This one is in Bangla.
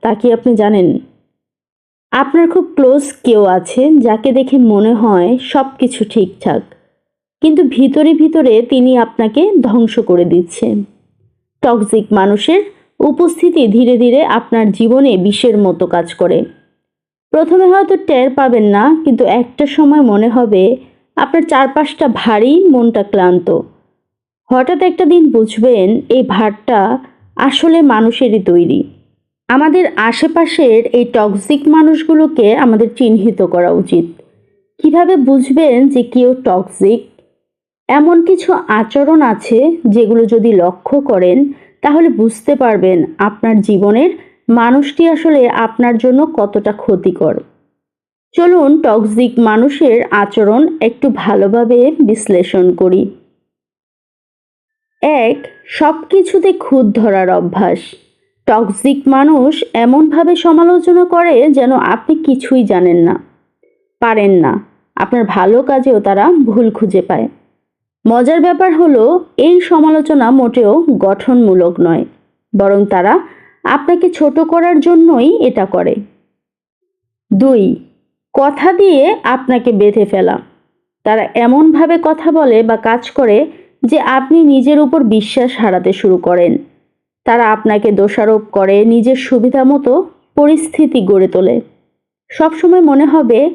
তা কি আপনি জানেন? আপনার খুব ক্লোজ কেউ আছে যাকে দেখে মনে হয় সব কিছু ঠিকঠাক, কিন্তু ভিতরে ভিতরে তিনি আপনাকে ধ্বংস করে দিচ্ছে। টক্সিক মানুষের উপস্থিতি ধীরে ধীরে আপনার জীবনে বিষের মতো কাজ করে। প্রথমে হয়তো টের পাবেন না, কিন্তু একটা সময় মনে হবে আপনার চারপাশটা ভারী, মনটা ক্লান্ত। হঠাৎ একটা দিন বুঝবেন এই ভারটা আসলে মানুষেরই তৈরি। আমাদের আশেপাশের এই টক্সিক মানুষগুলোকে আমাদের চিহ্নিত করা উচিত। কিভাবে বুঝবেন যে কেউ টক্সিক? এমন কিছু আচরণ আছে যেগুলো যদি লক্ষ্য করেন তাহলে বুঝতে পারবেন আপনার জীবনের মানুষটি আসলে আপনার জন্য কতটা ক্ষতিকর। চলুন টক্সিক মানুষের আচরণ একটু ভালোভাবে বিশ্লেষণ করি। এক, সব কিছুতে খুঁত ধরার অভ্যাস। টক্সিক মানুষ এমনভাবে সমালোচনা করে যেন আপনি কিছুই জানেন না, পারেন না। আপনার ভালো কাজেও তারা ভুল খুঁজে পায়। মজার ব্যাপার হলো এই সমালোচনা মোটেও গঠনমূলক নয়, বরং তারা আপনাকে ছোট করার জন্যই এটা করে। দুই, কথা দিয়ে আপনাকে বেঁধে ফেলা। তারা এমনভাবে কথা বলে বা কাজ করে যে আপনি নিজের উপর বিশ্বাস হারাতে শুরু করেন। তারা আপনাকে দোষারোপ করে, নিজের সুবিধা মতো পরিস্থিতি গড়ে তোলে। সবসময় মনে হবে